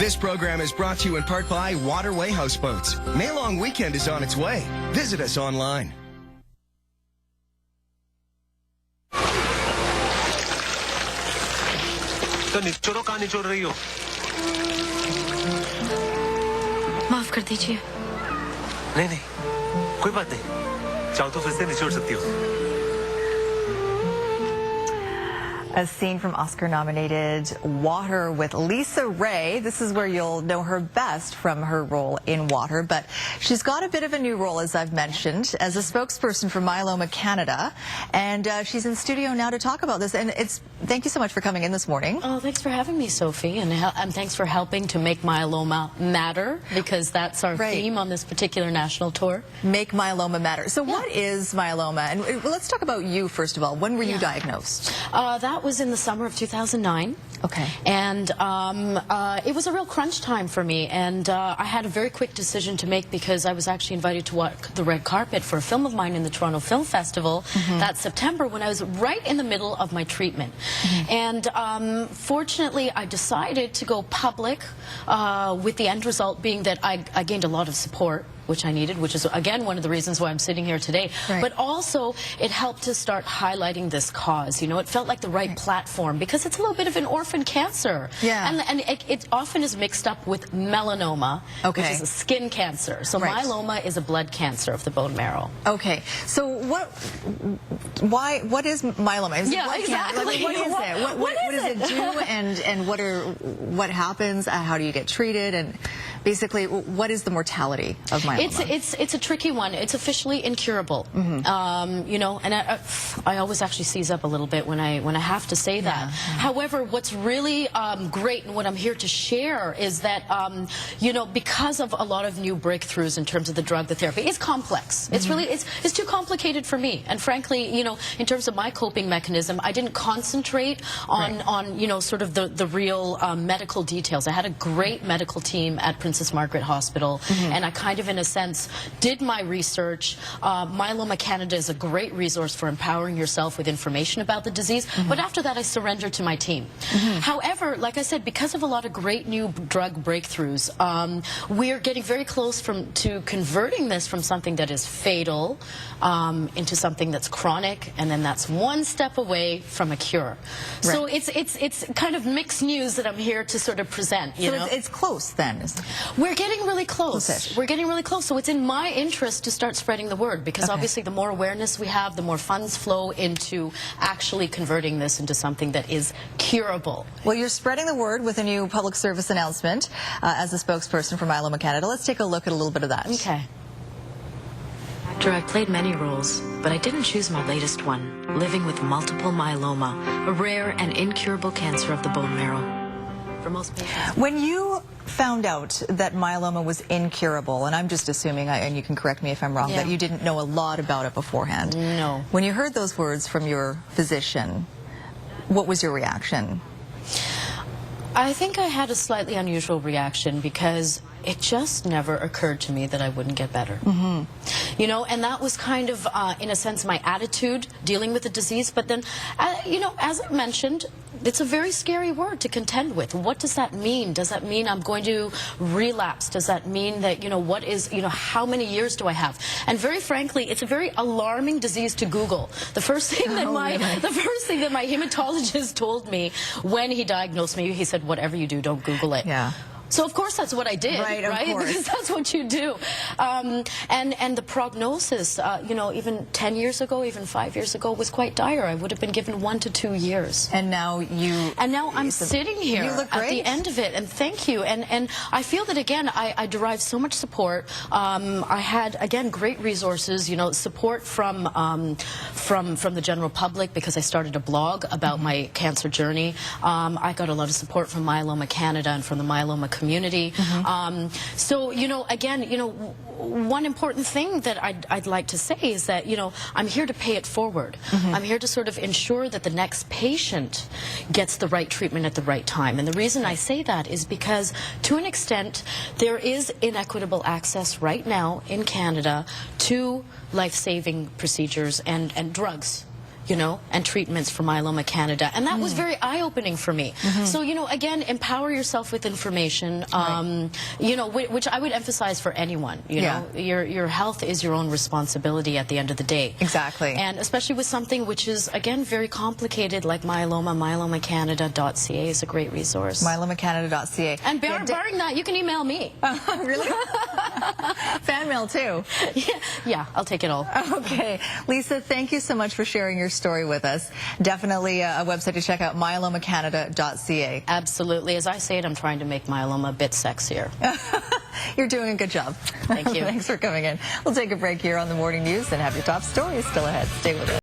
This program is brought to you in part by Waterway Houseboats. May Long Weekend is on its way. Visit us online. कहानी छोड़ रही हो? माफ कर दीजिए। नहीं, कोई बात नहीं। चाहो तो फिर से निचोड़ सकती हो। A scene from Oscar-nominated Water with Lisa Ray. This is where you'll know her best from her role in Water, but she's got a bit of a new role, as I've mentioned, as a spokesperson for Myeloma Canada, and she's in studio now to talk about this. And thank you so much for coming in this morning. Oh, thanks for having me, Sophie, and thanks for helping to make Myeloma matter, because that's our theme on this particular national tour. Make Myeloma matter. So what is myeloma? And let's talk about you, first of all. When were you diagnosed? That was in the summer of 2009. Okay. And it was a real crunch time for me, and I had a very quick decision to make, because I was actually invited to walk the red carpet for a film of mine in the Toronto Film Festival that September, when I was right in the middle of my treatment. And fortunately, I decided to go public, with the end result being that I gained a lot of support, which I needed, which is, again, one of the reasons why I'm sitting here today. But also, it helped to start highlighting this cause. You know, it felt like the right platform, because it's a little bit of an orphan cancer. And it often is mixed up with melanoma, which is a skin cancer. So myeloma is a blood cancer of the bone marrow. Okay. So what is myeloma? Is it blood exactly. Like, what is it? What does it do? And what happens? How do you get treated? And basically, what is the mortality of myeloma? It's a tricky one. It's officially incurable. You know, and I always actually seize up a little bit when I have to say that. However, what's really great, and what I'm here to share, is that you know, because of a lot of new breakthroughs in terms of the drug, the therapy, it's complex. It's really it's too complicated for me. And frankly, you know, in terms of my coping mechanism, I didn't concentrate on you know, sort of the real medical details. I had a great medical team at Princess Margaret Hospital, and I kind of, in a sense, did my research. Myeloma Canada is a great resource for empowering yourself with information about the disease, but after that I surrendered to my team. However, like I said, because of a lot of great new drug breakthroughs, we're getting very close to converting this from something that is fatal into something that's chronic, and then that's one step away from a cure. So it's kind of mixed news that I'm here to sort of present. You know? It's close then. We're getting really close. We're getting really close. So it's in my interest to start spreading the word, because obviously the more awareness we have, the more funds flow into actually converting this into something that is curable. Well, you're spreading the word with a new public service announcement as a spokesperson for Myeloma Canada. Let's take a look at a little bit of that. Okay. I've played many roles, but I didn't choose my latest one, living with multiple myeloma, a rare and incurable cancer of the bone marrow. For most patients. When you found out that myeloma was incurable, and I'm just assuming, and you can correct me if I'm wrong, that you didn't know a lot about it beforehand. No. When you heard those words from your physician, what was your reaction? I think I had a slightly unusual reaction, because it just never occurred to me that I wouldn't get better. You know, and that was kind of, in a sense, my attitude dealing with the disease. But then, you know, as I mentioned, it's a very scary word to contend with. What does that mean? Does that mean I'm going to relapse? Does that mean that, you know, what is, you know, how many years do I have? And very frankly, it's a very alarming disease to Google. The first thing that my hematologist told me when he diagnosed me, he said, whatever you do, don't Google it. So of course that's what I did, right? Because that's what you do. And the prognosis, you know, even 10 years ago, even 5 years ago, was quite dire. I would have been given 1 to 2 years. And now I'm sitting here at the end of it, and thank you. And I feel that, again, I derived so much support. I had, again, great resources, you know, support from the general public, because I started a blog about my cancer journey. I got a lot of support from Myeloma Canada and from the myeloma community. So, you know, again, you know, one important thing that I'd like to say is that, you know, I'm here to pay it forward. I'm here to sort of ensure that the next patient gets the right treatment at the right time. And the reason I say that is because, to an extent, there is inequitable access right now in Canada to life-saving procedures and drugs. you know, and treatments for Myeloma Canada. And that was very eye-opening for me. So, you know, again, empower yourself with information, you know, which I would emphasize for anyone, you know. Your health is your own responsibility at the end of the day. Exactly. And especially with something which is, again, very complicated like myeloma, myelomacanada.ca is a great resource. Myelomacanada.ca. And barring that, you can email me. Really? Fan mail too. Yeah, I'll take it all. Okay. Lisa, thank you so much for sharing your story with us. Definitely a website to check out, myelomacanada.ca. Absolutely. As I say it, I'm trying to make myeloma a bit sexier. You're doing a good job. Thank you. Thanks for coming in. We'll take a break here on the Morning News and have your top stories still ahead. Stay with us.